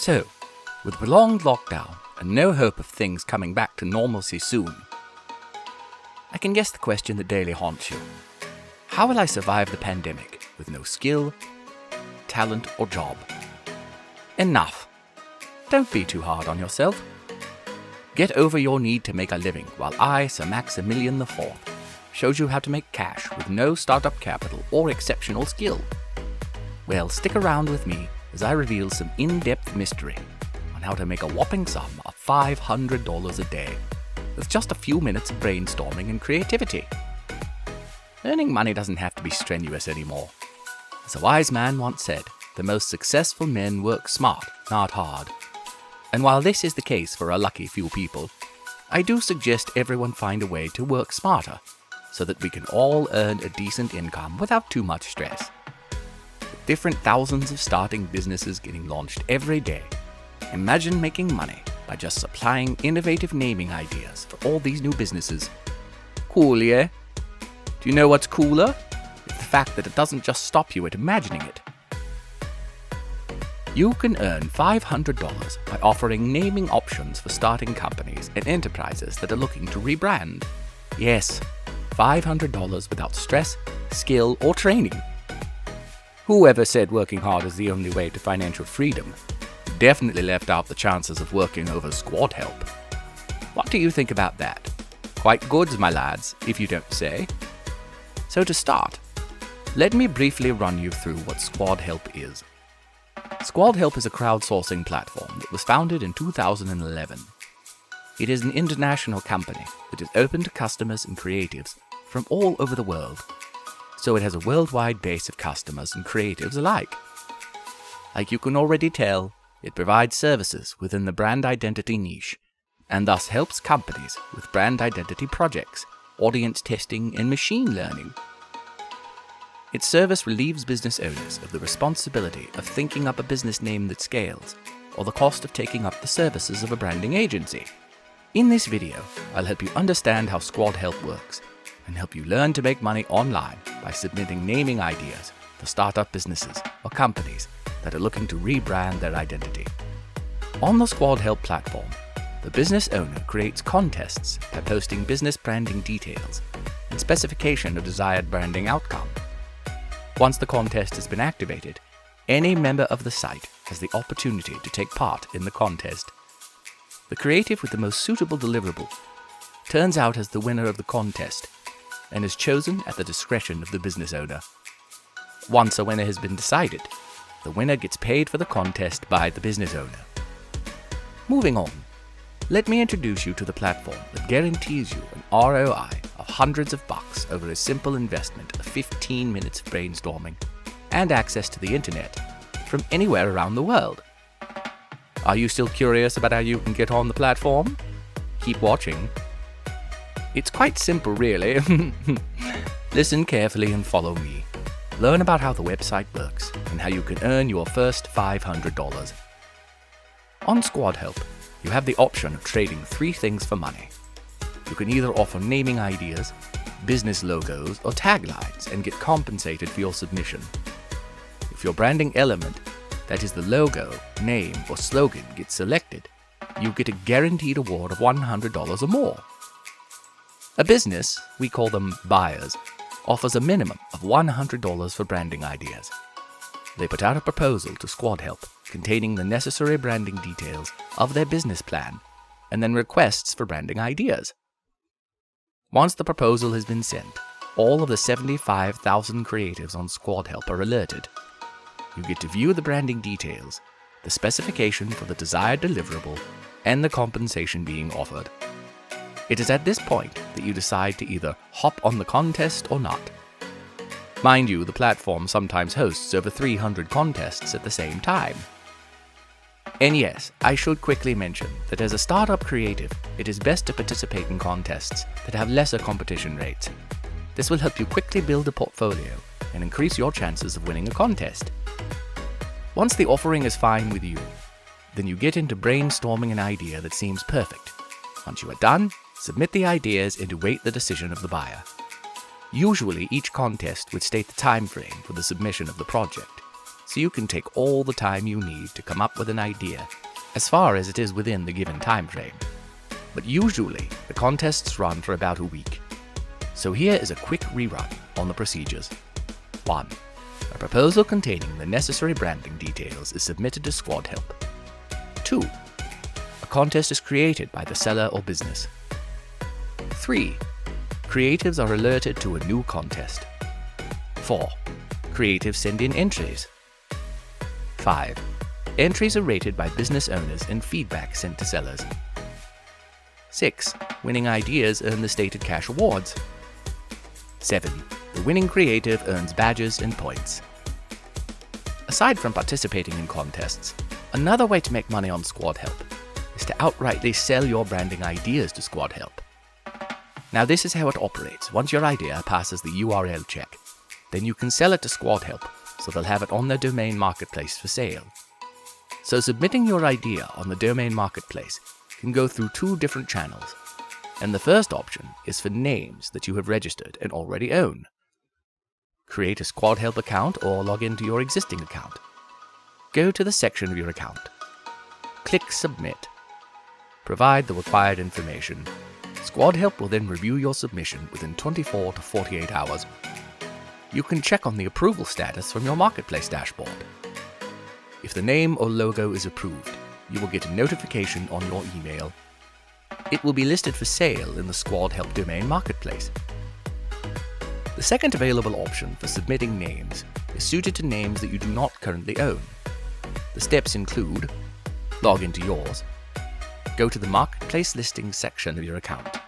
So, with prolonged lockdown and no hope of things coming back to normalcy soon, I can guess the question that daily haunts you. How will I survive the pandemic with no skill, talent, or job? Enough. Don't be too hard on yourself. Get over your need to make a living while I, Sir Maximilian IV, shows you how to make cash with no startup capital or exceptional skill. Well, stick around with me as I reveal some in-depth mystery on how to make a whopping sum of $500 a day with just a few minutes of brainstorming and creativity. Earning money doesn't have to be strenuous anymore. As a wise man once said, the most successful men work smart, not hard. And while this is the case for a lucky few people, I do suggest everyone find a way to work smarter so that we can all earn a decent income without too much stress. With different thousands of starting businesses getting launched every day, imagine making money by just supplying innovative naming ideas for all these new businesses. Cool, yeah? Do you know what's cooler? It's the fact that it doesn't just stop you at imagining it. You can earn $500 by offering naming options for starting companies and enterprises that are looking to rebrand. Yes, $500 without stress, skill, or training. Whoever said working hard is the only way to financial freedom definitely left out the chances of working over squad help. What do you think about that? Quite goods, my lads, if you don't say. So to start, let me briefly run you through what Squad Help is. Squad Help is a crowdsourcing platform that was founded in 2011. It is an international company that is open to customers and creatives from all over the world, so it has a worldwide base of customers and creatives alike. Like you can already tell, it provides services within the brand identity niche, and thus helps companies with brand identity projects, audience testing, and machine learning. Its service relieves business owners of the responsibility of thinking up a business name that scales, or the cost of taking up the services of a branding agency. In this video, I'll help you understand how Squad Help works, and help you learn to make money online by submitting naming ideas for startup businesses or companies that are looking to rebrand their identity. On the Squad Help platform, the business owner creates contests by posting business branding details and specification of desired branding outcome. Once the contest has been activated, any member of the site has the opportunity to take part in the contest. The creative with the most suitable deliverable turns out as the winner of the contest and is chosen at the discretion of the business owner. Once a winner has been decided, the winner gets paid for the contest by the business owner. Moving on, let me introduce you to the platform that guarantees you an ROI of hundreds of bucks over a simple investment of 15 minutes of brainstorming and access to the internet from anywhere around the world. Are you still curious about how you can get on the platform? Keep watching. It's quite simple, really. Listen carefully and follow me. Learn about how the website works and how you can earn your first $500. On Squad Help, you have the option of trading 3 things for money. You can either offer naming ideas, business logos, or taglines and get compensated for your submission. If your branding element, that is the logo, name, or slogan, gets selected, you get a guaranteed award of $100 or more. A business, we call them buyers, offers a minimum of $100 for branding ideas. They put out a proposal to Squad Help containing the necessary branding details of their business plan and then requests for branding ideas. Once the proposal has been sent, all of the 75,000 creatives on Squad Help are alerted. You get to view the branding details, the specification for the desired deliverable, and the compensation being offered. It is at this point that you decide to either hop on the contest or not. Mind you, the platform sometimes hosts over 300 contests at the same time. And yes, I should quickly mention that as a startup creative, it is best to participate in contests that have lesser competition rates. This will help you quickly build a portfolio and increase your chances of winning a contest. Once the offering is fine with you, then you get into brainstorming an idea that seems perfect. Once you are done, submit the ideas and await the decision of the buyer. Usually, each contest would state the time frame for the submission of the project. so you can take all the time you need to come up with an idea, as far as it is within the given time frame. But usually, the contests run for about a week. So here is a quick rerun on the procedures. 1. A proposal containing the necessary branding details is submitted to Squad Help. 2. A contest is created by the seller or business. 3. Creatives are alerted to a new contest. 4. Creatives send in entries. 5. Entries are rated by business owners and feedback sent to sellers. 6. Winning ideas earn the stated cash awards. 7. The winning creative earns badges and points. Aside from participating in contests, another way to make money on Squad Help is to outrightly sell your branding ideas to Squad Help. Now this is how it operates. Once your idea passes the URL check, then you can sell it to Squad Help, so they'll have it on their domain marketplace for sale. So submitting your idea on the domain marketplace can go through 2 different channels, and the first option is for names that you have registered and already own. Create a Squad Help account or log into your existing account. Go to the section of your account. Click Submit. Provide the required information. Squad Help will then review your submission within 24 to 48 hours. You can check on the approval status from your marketplace dashboard. If the name or logo is approved, you will get a notification on your email. It will be listed for sale in the Squad Help domain marketplace. The second available option for submitting names is suited to names that you do not currently own. The steps include: log into yours, go to the marketplace listings section of your account,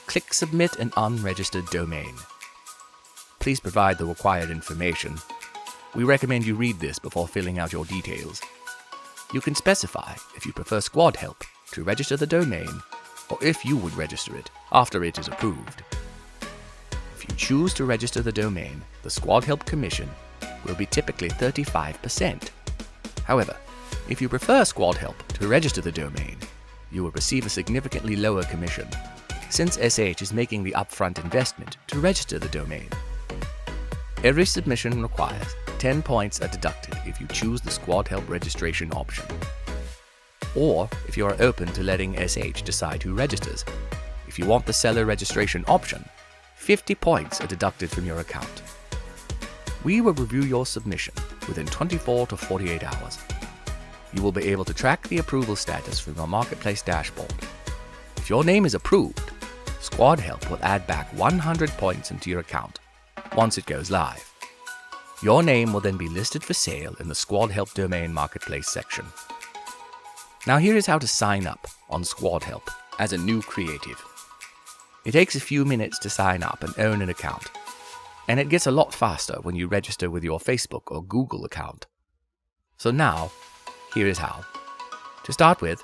click Submit an unregistered domain. Please provide the required information. We recommend you read this before filling out your details. You can specify if you prefer Squad Help to register the domain, or if you would register it after it is approved. If you choose to register the domain, the Squad Help commission will be typically 35%. However, if you prefer Squad Help to register the domain, you will receive a significantly lower commission, since SH is making the upfront investment to register the domain. Every submission requires 10 points are deducted if you choose the Squad Help registration option, or if you are open to letting SH decide who registers. If you want the seller registration option, 50 points are deducted from your account. We will review your submission within 24 to 48 hours. You will be able to track the approval status from your marketplace dashboard. If your name is approved, Squad Help will add back 100 points into your account once it goes live. Your name will then be listed for sale in the Squad Help domain marketplace section. Now here is how to sign up on Squad Help as a new creative. It takes a few minutes to sign up and own an account, and it gets a lot faster when you register with your Facebook or Google account. So now, here is how. To start with,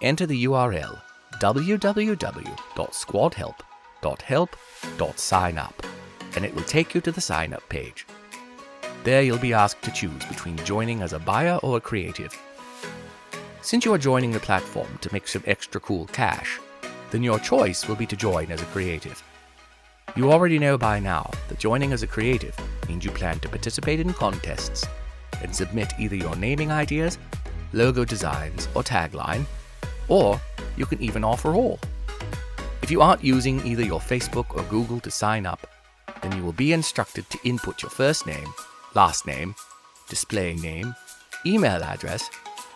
enter the URL www.squadhelp.help.signup, and it will take you to the sign up page. There you'll be asked to choose between joining as a buyer or a creative. Since you are joining the platform to make some extra cool cash, then your choice will be to join as a creative. You already know by now that joining as a creative means you plan to participate in contests and submit either your naming ideas, logo designs, or tagline, or you can even offer all. If you aren't using either your Facebook or Google to sign up, then you will be instructed to input your first name, last name, display name, email address,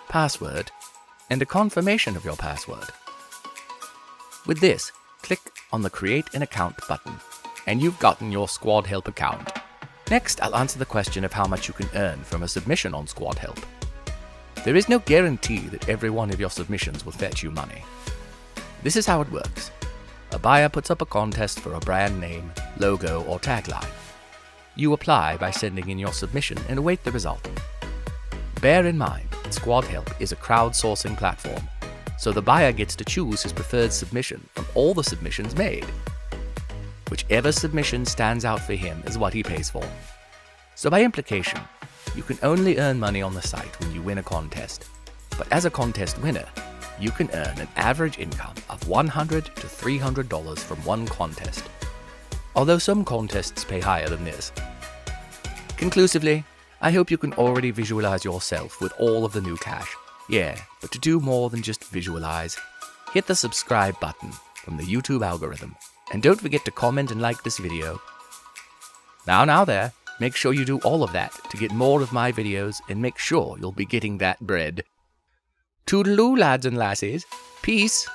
password, and a confirmation of your password. With this, click on the Create an Account button, and you've gotten your Squad Help account. Next, I'll answer the question of how much you can earn from a submission on Squad Help. There is no guarantee that every one of your submissions will fetch you money. This is how it works. A buyer puts up a contest for a brand name, logo, or tagline. You apply by sending in your submission and await the result. Bear in mind that Squad Help is a crowdsourcing platform, so the buyer gets to choose his preferred submission from all the submissions made. Whichever submission stands out for him is what he pays for. So by implication, you can only earn money on the site when you win a contest. But as a contest winner, you can earn an average income of $100 to $300 from one contest, although some contests pay higher than this. Conclusively, I hope you can already visualize yourself with all of the new cash. Yeah, but to do more than just visualize, hit the subscribe button from the YouTube algorithm. And don't forget to comment and like this video. Now there, make sure you do all of that to get more of my videos and make sure you'll be getting that bread. Toodaloo, lads and lassies. Peace.